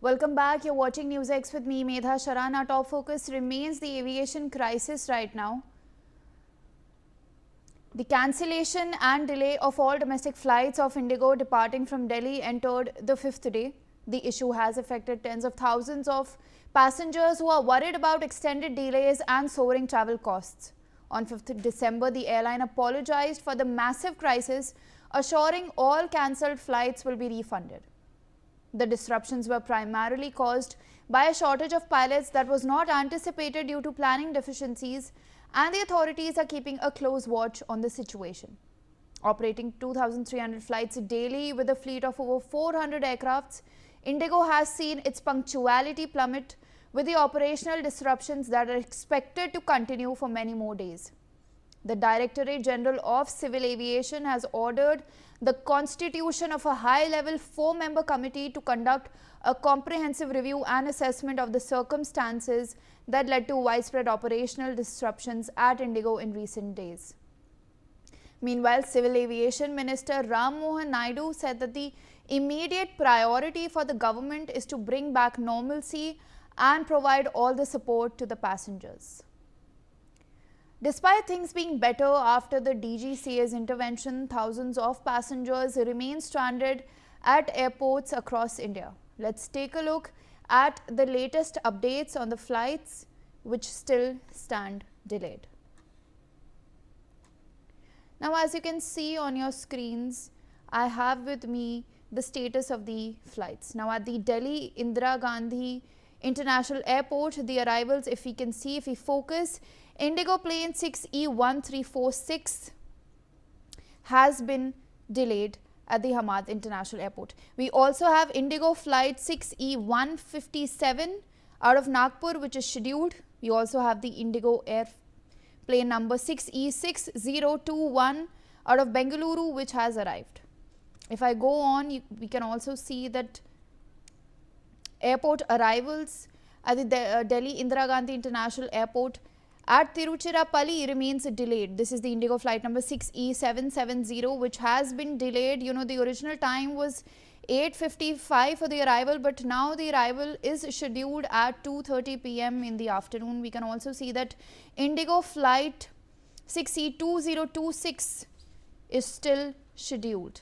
Welcome back. You're watching Newsx with me, Medha Sharan. Our top focus remains the aviation crisis right now. The cancellation and delay of all domestic flights of IndiGo departing from Delhi entered the fifth day. The issue has affected tens of thousands of passengers who are worried about extended delays and soaring travel costs. On 5th December, the airline apologized for the massive crisis, assuring all cancelled flights will be refunded. The disruptions were primarily caused by a shortage of pilots that was not anticipated due to planning deficiencies, and the authorities are keeping a close watch on the situation. Operating 2,300 flights daily with a fleet of over 400 aircrafts, IndiGo has seen its punctuality plummet, with the operational disruptions that are expected to continue for many more days. The Directorate General of Civil Aviation has ordered the constitution of a high-level 4-member committee to conduct a comprehensive review and assessment of the circumstances that led to widespread operational disruptions at IndiGo in recent days. Meanwhile, Civil Aviation Minister Mohan Naidu said that the immediate priority for the government is to bring back normalcy and provide all the support to the passengers. Despite things being better after the DGCA's intervention, thousands of passengers remain stranded at airports across India. Let's take a look at the latest updates on the flights which still stand delayed. Now, as you can see on your screens, I have with me the status of the flights. Now, at the Delhi Indira Gandhi International Airport, the arrivals, if we focus, IndiGo plane 6E1346 has been delayed at the Hamad International Airport. We also have IndiGo flight 6E157 out of Nagpur, which is scheduled. We also have the IndiGo airplane number 6E6021 out of Bengaluru, which has arrived. If I go on, we can also see that airport arrivals at the Delhi Indira Gandhi International Airport at Tiruchirappalli remains delayed. This is the IndiGo flight number 6E770, which has been delayed. The original time was 8:55 for the arrival, but now the arrival is scheduled at 2:30 p.m. in the afternoon. We can also see that IndiGo flight 6E2026 is still scheduled.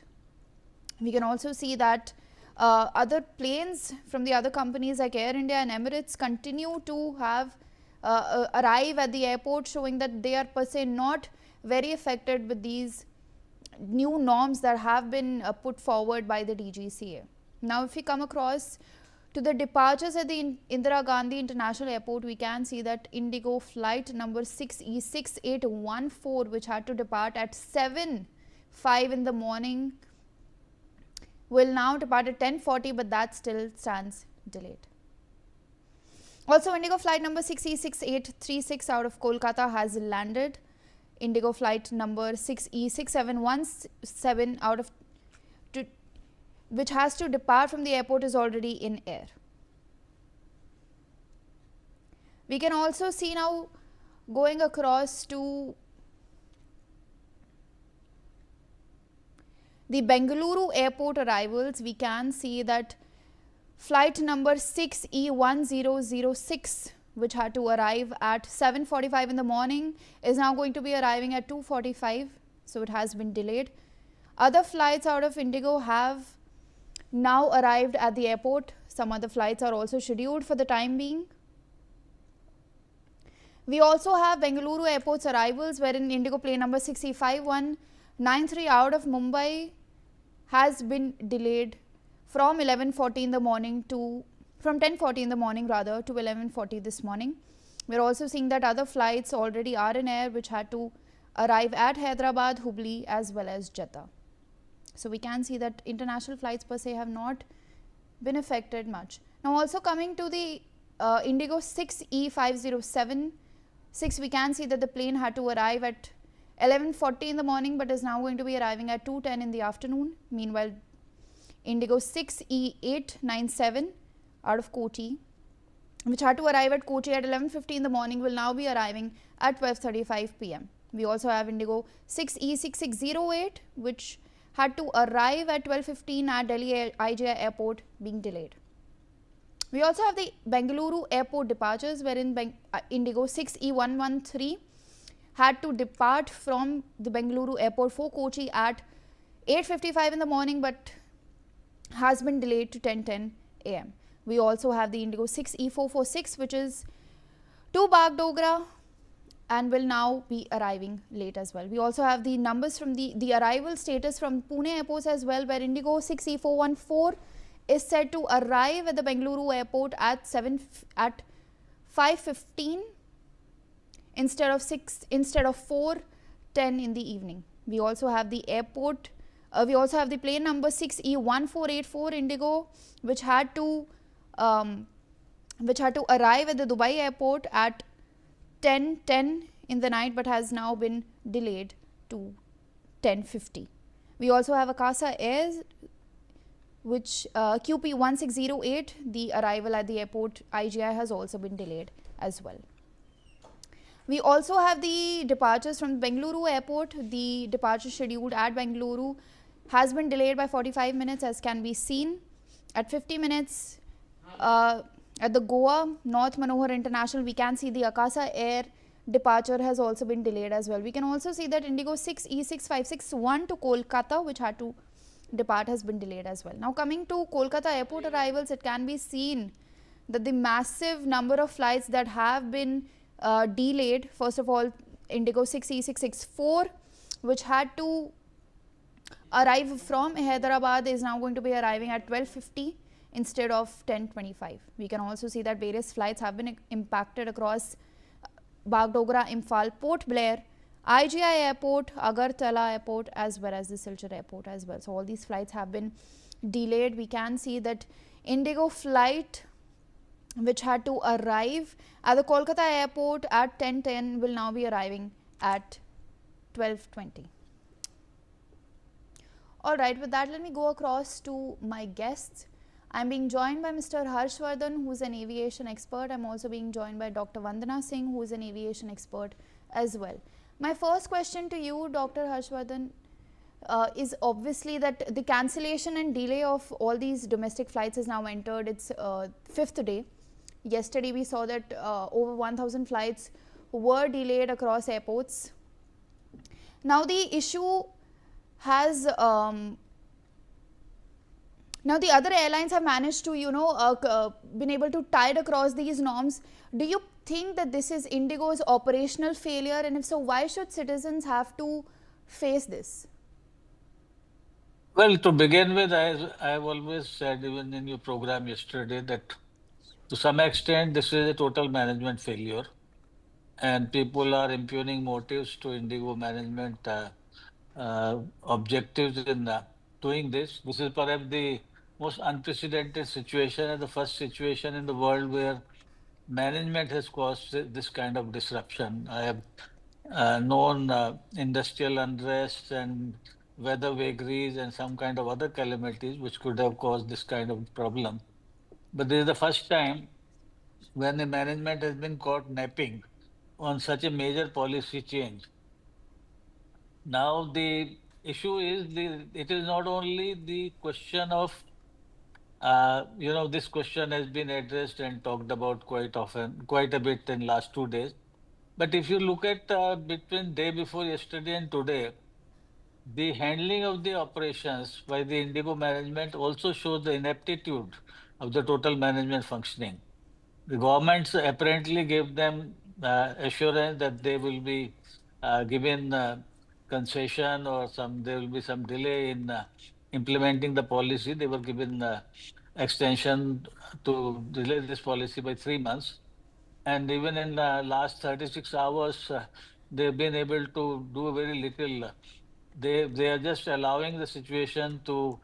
We can also see that other planes from the other companies like Air India and Emirates continue to have arrive at the airport, showing that they are per se not very affected with these new norms that have been put forward by the DGCA. Now, if we come across to the departures at the Indira Gandhi International Airport, we can see that IndiGo flight number 6E6814, which had to depart at 7:05 in the morning, will now depart at 10:40, but that still stands delayed. Also, IndiGo flight number 6E6836 out of Kolkata has landed. IndiGo flight number 6E6717 out of which has to depart from the airport is already in air. We can also see now going across to the Bengaluru airport arrivals. We can see that flight number 6E1006, which had to arrive at 7:45 in the morning, is now going to be arriving at 2:45, so it has been delayed. Other flights out of IndiGo have now arrived at the airport. Some other flights are also scheduled for the time being. We also have Bengaluru airport's arrivals, wherein IndiGo plane number 6E5193 out of Mumbai has been delayed from 11:40 in the morning to from 10:40 in the morning rather to 11:40 this morning. We're also seeing that other flights already are in air, which had to arrive at Hyderabad, Hubli as well as Jeddah. So we can see that international flights per se have not been affected much. Now, also coming to the IndiGo 6E5076, we can see that the plane had to arrive at 11:40 in the morning, but is now going to be arriving at 2:10 in the afternoon. Meanwhile, IndiGo 6E897 out of Kochi, which had to arrive at Kochi at 11:50 in the morning, will now be arriving at 12:35 p.m. We also have IndiGo 6E6608, which had to arrive at 12:15 at Delhi IJI airport, being delayed. We also have the Bengaluru airport departures, wherein IndiGo 6E113 had to depart from the Bengaluru airport for Kochi at 8:55 in the morning, but has been delayed to 10:10 a.m. We also have the IndiGo 6E446, which is to Bagdogra and will now be arriving late as well. We also have the numbers from the arrival status from Pune airports as well, where IndiGo 6E414 is said to arrive at the Bengaluru airport at 5:15 instead of 4:10 in the evening. We also have the airport. We also have the plane number 6E1484 IndiGo, which had to arrive at the Dubai airport at 10:10 in the night, but has now been delayed to 10:50. We also have Akasa Air, which QP1608, the arrival at the airport IGI has also been delayed as well. We also have the departures from Bengaluru airport. The departure scheduled at Bengaluru has been delayed by 45 minutes, as can be seen. At 50 minutes at the Goa North Manohar International, we can see the Akasa Air departure has also been delayed as well. We can also see that IndiGo 6E6561 to Kolkata, which had to depart, has been delayed as well. Now coming to Kolkata airport arrivals, it can be seen that the massive number of flights that have been delayed. First of all, IndiGo 6E664, which had to arrive from Hyderabad, is now going to be arriving at 12:50 instead of 10:25. We can also see that various flights have been impacted across Bagdogra, Imphal, Port Blair, IGI airport, Agartala airport, as well as the Silchar airport as well. So all these flights have been delayed. We can see that IndiGo flight, which had to arrive at the Kolkata airport at 10:10, will now be arriving at 12:20. Alright, with that, let me go across to my guests. I'm being joined by Mr. Harshvardhan, who is an aviation expert. I'm also being joined by Dr. Vandana Singh, who is an aviation expert as well. My first question to you, Dr. Harshvardhan, is obviously that the cancellation and delay of all these domestic flights has now entered its fifth day. Yesterday, we saw that over 1,000 flights were delayed across airports. Now, the issue has now the other airlines have managed to been able to tide across these norms. Do you think that this is IndiGo's operational failure, and if so, why should citizens have to face this? Well, to begin with, I've always said, even in your program yesterday, that to some extent this is a total management failure, and people are impugning motives to IndiGo management objectives in doing this. This is perhaps the most unprecedented situation and the first situation in the world where management has caused this kind of disruption. I have known industrial unrest and weather vagaries and some kind of other calamities which could have caused this kind of problem. But this is the first time when the management has been caught napping on such a major policy change. Now the issue is it is not only the question of this question has been addressed and talked about quite often, quite a bit in last 2 days. But if you look at between day before yesterday and today, the handling of the operations by the IndiGo management also shows the ineptitude of the total management functioning. The governments apparently gave them assurance that they will be given concession or there will be some delay in implementing the policy. They were given extension to delay this policy by 3 months. And even in the last 36 hours, they've been able to do very little. They are just allowing the situation to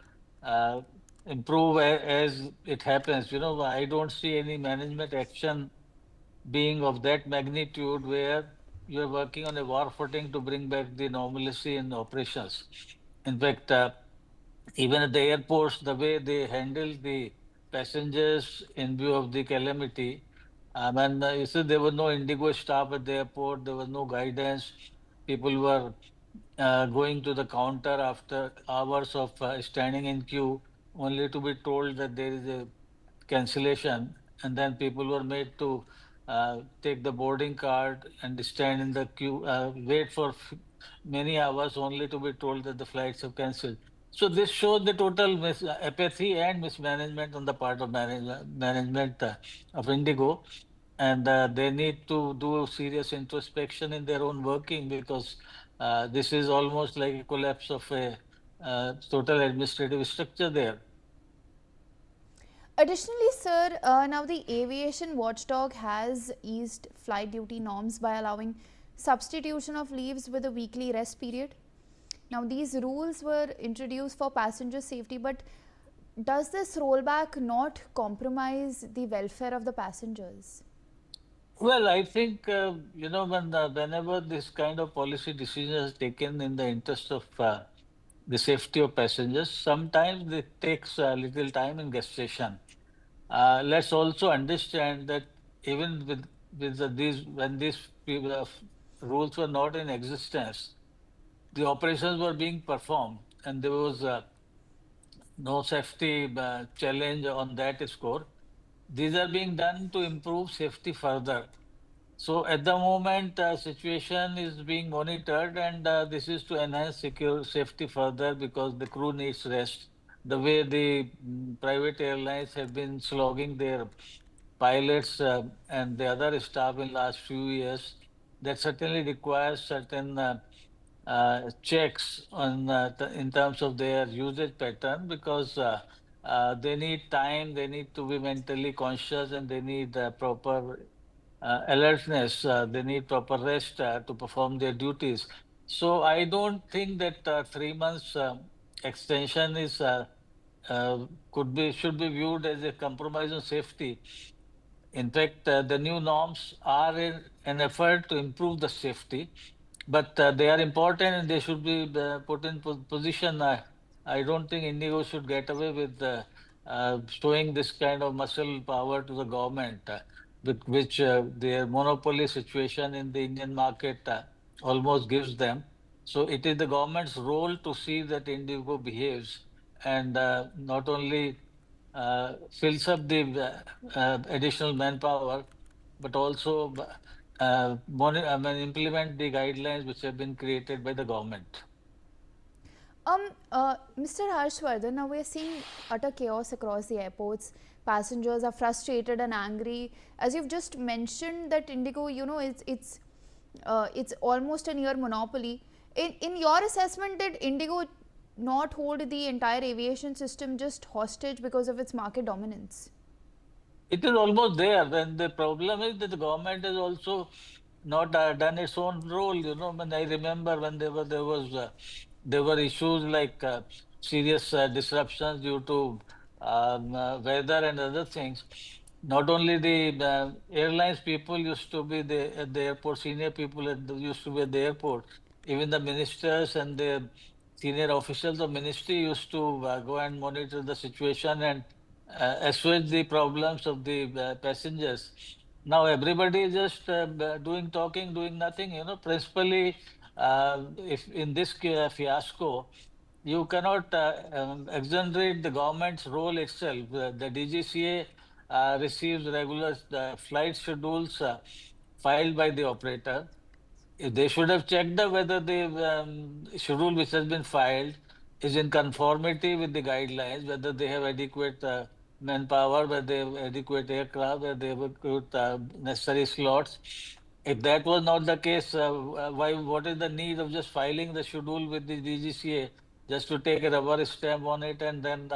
improve as it happens. I don't see any management action being of that magnitude where you are working on a war footing to bring back the normalcy in operations. In fact, even at the airports, the way they handle the passengers in view of the calamity, and you see there was no IndiGo staff at the airport, there was no guidance. People were going to the counter after hours of standing in queue, only to be told that there is a cancellation, and then people were made to take the boarding card and stand in the queue, wait for many hours only to be told that the flights have cancelled. So this shows the total apathy and mismanagement on the part of management of IndiGo, and they need to do serious introspection in their own working, because this is almost like a collapse of a total administrative structure there. Additionally, sir, now the aviation watchdog has eased flight duty norms by allowing substitution of leaves with a weekly rest period. Now, these rules were introduced for passenger safety, but does this rollback not compromise the welfare of the passengers? Well, I think whenever this kind of policy decision is taken in the interest of the safety of passengers, sometimes it takes a little time in gestation. Let's also understand that even these when these rules were not in existence, the operations were being performed, and there was no safety challenge on that score. These are being done to improve safety further. So at the moment, situation is being monitored, and this is to enhance secure safety further, because the crew needs rest. The way the private airlines have been slogging their pilots and the other staff in last few years, that certainly requires certain checks on in terms of their usage pattern, because they need time, they need to be mentally conscious, and they need proper alertness, they need proper rest to perform their duties. So I don't think that 3 months extension is should be viewed as a compromise on safety. In fact, the new norms are an effort to improve the safety, but they are important and they should be put in position. I don't think IndiGo should get away with showing this kind of muscle power to the government, with which their monopoly situation in the Indian market almost gives them. So it is the government's role to see that IndiGo behaves, and not only fills up the additional manpower, but also implement the guidelines which have been created by the government. Mr. Harshvardhan, now we are seeing utter chaos across the airports. Passengers are frustrated and angry. As you've just mentioned, that IndiGo, it's almost a near monopoly. In your assessment, did IndiGo not hold the entire aviation system just hostage because of its market dominance? It is almost there. When the problem is that the government has also not done its own role. When I remember when there were issues like serious disruptions due to weather and other things. Not only the airlines people used to be at the airport, senior people used to be at the airport. Even the ministers and the senior officials of ministry used to go and monitor the situation and assuage the problems of the passengers. Now everybody is just talking, doing nothing. Principally, if in this fiasco, you cannot exonerate the government's role itself. The DGCA receives regular flight schedules filed by the operator. They should have checked whether the schedule which has been filed is in conformity with the guidelines, whether they have adequate manpower, whether they have adequate aircraft, whether they have adequate necessary slots. If that was not the case, what is the need of just filing the schedule with the DGCA just to take a rubber stamp on it and then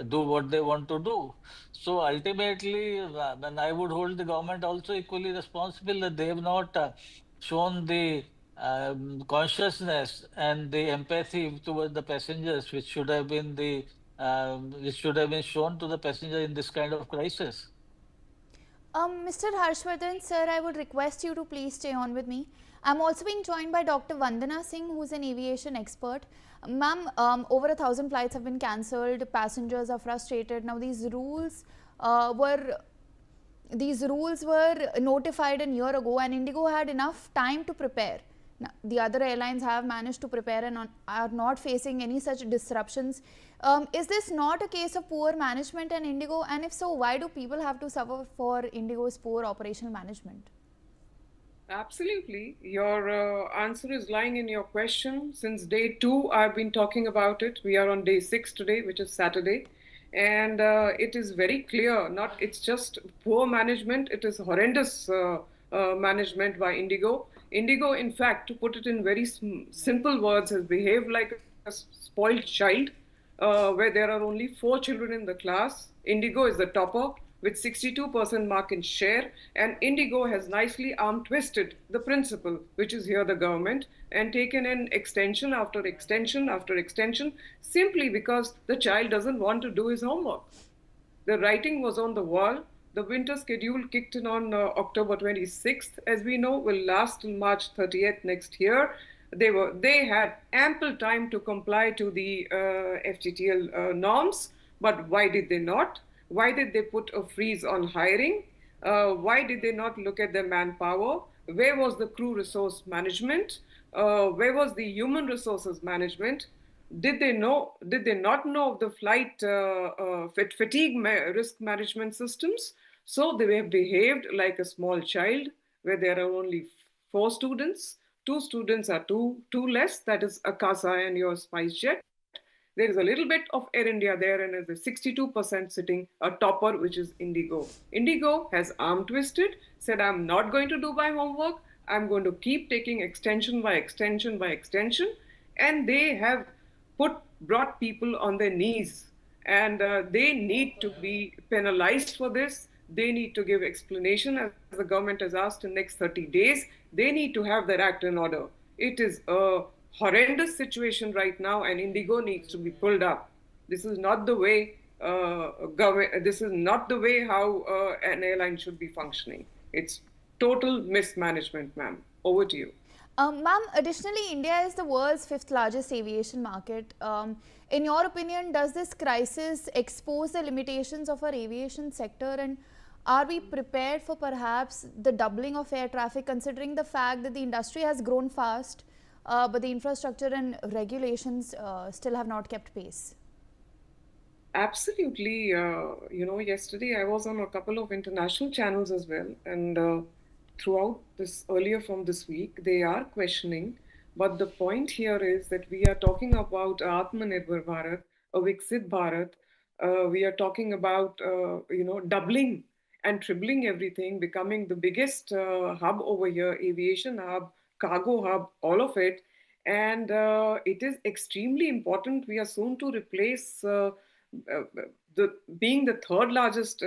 do what they want to do? So ultimately, then I would hold the government also equally responsible that they have not shown the consciousness and the empathy towards the passengers, which should have been shown to the passenger in this kind of crisis. Mr. Harshvardhan, sir, I would request you to please stay on with me. I'm also being joined by Dr. Vandana Singh, who's an aviation expert. Ma'am, over 1,000 flights have been cancelled. Passengers are frustrated. Now, these rules were notified a year ago, and IndiGo had enough time to prepare. Now, the other airlines have managed to prepare and are not facing any such disruptions. Is this not a case of poor management in IndiGo? And if so, why do people have to suffer for IndiGo's poor operational management? Absolutely. Your answer is lying in your question. Since day two, I've been talking about it. We are on day 6 today, which is Saturday. And it is very clear, not it's just poor management, it is horrendous management by IndiGo. IndiGo, in fact, to put it in very simple words, has behaved like a spoiled child where there are only 4 children in the class. IndiGo is the topper with 62% market share, and IndiGo has nicely arm twisted the principal, which is here the government, and taken in extension after extension after extension simply because the child doesn't want to do his homework. The writing was on the wall. The winter schedule kicked in on October 26th, as we know, will last till March 30th next year. They had ample time to comply to the FTTL norms, but why did they not? Why did they put a freeze on hiring? Why did they not look at their manpower? Where was the crew resource management? Where was the human resources management? Did they know? Did they not know of the flight fatigue risk management systems? So they have behaved like a small child, where there are only 4 students. 2 students are two less. That is Akasa and your SpiceJet. There is a little bit of Air India there, and there's a 62% sitting a topper, which is IndiGo. IndiGo has arm twisted, said, I'm not going to do my homework. I'm going to keep taking extension by extension by extension. And they have brought people on their knees. And they need to be penalized for this. They need to give explanation, as the government has asked, in next 30 days. They need to have their act in order. It is a horrendous situation right now, and IndiGo needs to be pulled up. This is not the way this is not the way how an airline should be functioning. It's total mismanagement, ma'am. Over to you. Ma'am, additionally, India is the world's 5th largest aviation market. In your opinion, does this crisis expose the limitations of our aviation sector, and are we prepared for perhaps the doubling of air traffic, considering the fact that the industry has grown fast, but the infrastructure and regulations still have not kept pace? Absolutely. Yesterday I was on a couple of international channels as well, and throughout this earlier from this week, they are questioning. But the point here is that we are talking about Atmanirbhar Bharat, a Viksit Bharat. We are talking about doubling and tripling everything, becoming the biggest hub over here, aviation hub, cargo hub, all of it. And it is extremely important. We are soon to replace being the third largest,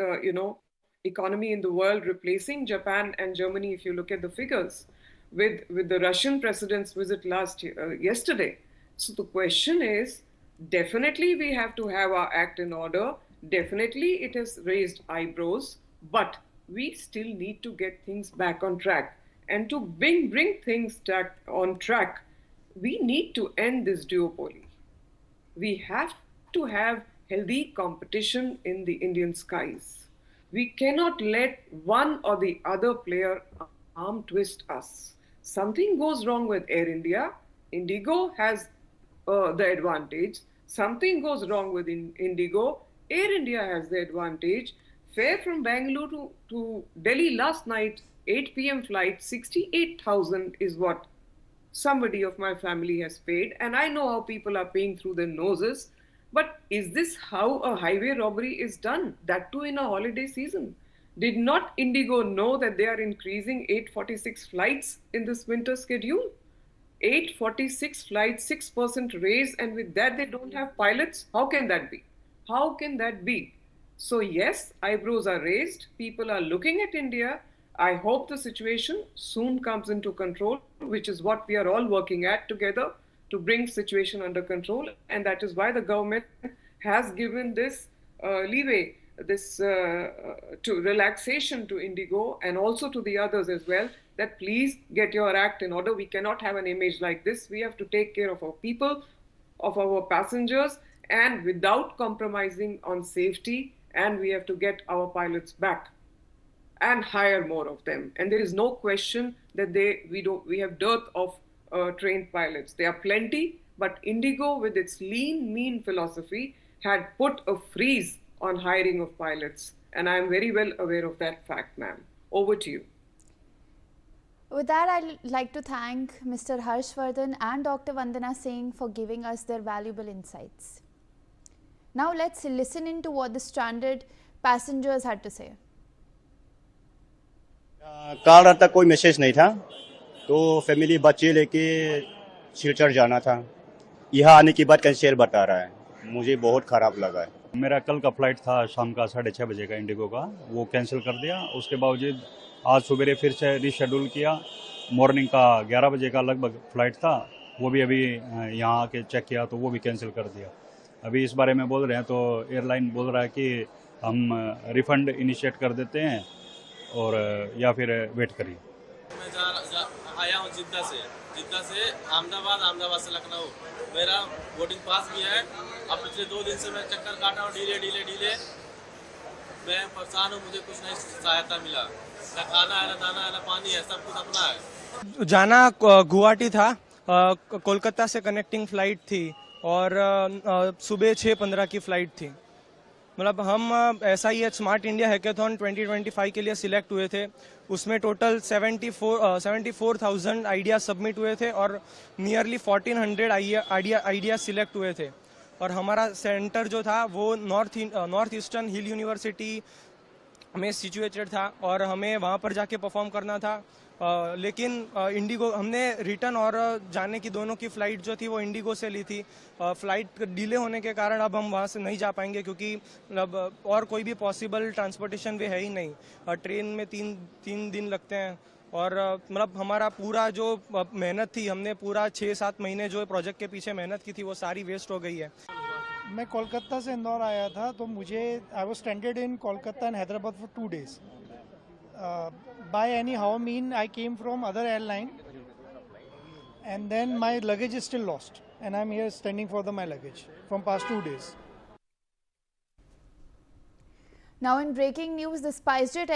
economy in the world, replacing Japan and Germany. If you look at the figures, with the Russian president's visit yesterday. So the question is, definitely we have to have our act in order. Definitely it has raised eyebrows, but we still need to get things back on track. And to bring things on track, we need to end this duopoly. We have to have healthy competition in the Indian skies. We cannot let one or the other player arm twist us. Something goes wrong with Air India, IndiGo has the advantage. Something goes wrong with IndiGo, Air India has the advantage. Fare from Bangalore to Delhi last night, 8 p.m. flight, 68,000 is what somebody of my family has paid, and I know how people are paying through their noses. But is this how a highway robbery is done? That too in a holiday season. Did not IndiGo know that they are increasing 846 flights in this winter schedule? 846 flights, 6% raise, and with that they don't have pilots? How can that be? How can that be? So yes, eyebrows are raised. People are looking at India. I hope the situation soon comes into control, which is what we are all working at together to bring situation under control. And that is why the government has given this leeway, this to relaxation to IndiGo and also to the others as well, that please get your act in order. We cannot have an image like this. We have to take care of our people, of our passengers, and without compromising on safety, and we have to get our pilots back and hire more of them. And there is no question that we have dearth of trained pilots. There are plenty, but IndiGo, with its lean, mean philosophy, had put a freeze on hiring of pilots. And I am very well aware of that fact, ma'am. Over to you. With that, I'd like to thank Mr. Harshvardhan and Dr. Vandana Singh for giving us their valuable insights. Now let's listen into what the stranded passengers had to say. कल रात तक कोई message नहीं था, तो family बच्चे लेके सिलचर जाना था। यहाँ आने के बाद कैंसिल बता रहा है, मुझे बहुत ख़राब लगा है। मेरा कल का फ्लाइट था शाम का 6:30 बजे का इंडिगो का, वो कैंसिल कर दिया। उसके बावजूद आज सवेरे फिर से रीशेड्यूल किया। मॉर्निंग का 11 बजे का लगभग फ्लाइट था, वो भी अभी यहाँ आके चेक किया तो वो भी कैंसिल कर दिया। अभी इस बारे में बोल रहे हैं तो एयरलाइन बोल रहा है कि हम रिफ़ंड इनिशिएट कर देते हैं और या फिर वेट करिए। मैं आया हूँ जिद्दा से अहमदाबाद से लखनऊ। मेरा बोर्डिंग पास भी है। अब पिछले 2 दिन से मैं चक्कर काटा हूँ, डीले। मैं परेशान हूँ, मुझे कुछ नहीं सहायता मिला। ना खाना है, ना दाना है, ना पानी है, सब कुछ अपना है। जाना गुवाहाटी था, कोलकाता से कनेक्टिंग फ्लाइट थी और सुबह 6:15 की फ्लाइट थी। मतलब हम SIH स्मार्ट इंडिया हैकेथॉन 2025 के लिए सिलेक्ट हुए थे। उसमें टोटल 74,000 आइडिया सबमिट हुए थे और नियरली 1400 आइडिया सिलेक्ट हुए थे। और हमारा सेंटर जो था वो नॉर्थ ईस्टर्न हिल यूनिवर्सिटी में सिचुएटेड था और हमें वहाँ पर जाके परफॉर्म करना था। लेकिन इंडिगो हमने रिटर्न और जाने की दोनों की फ़्लाइट जो थी वो इंडिगो से ली थी। फ़्लाइट डिले होने के कारण अब हम वहाँ से नहीं जा पाएंगे, क्योंकि मतलब और कोई भी पॉसिबल ट्रांसपोर्टेशन वे है ही नहीं। ट्रेन में तीन दिन लगते हैं और मतलब हमारा पूरा जो मेहनत थी, हमने पूरा 6-7 महीने जो प्रोजेक्ट के पीछे मेहनत की थी वो सारी वेस्ट हो गई है। मैं कोलकाता से इंदौर आया था, तो मुझे I was stranded in Kolkata and Hyderabad for 2 days. By any how mean I came from other airline, and then my luggage is still lost, and I'm here standing for my luggage from past 2 days. Now in breaking news, the SpiceJet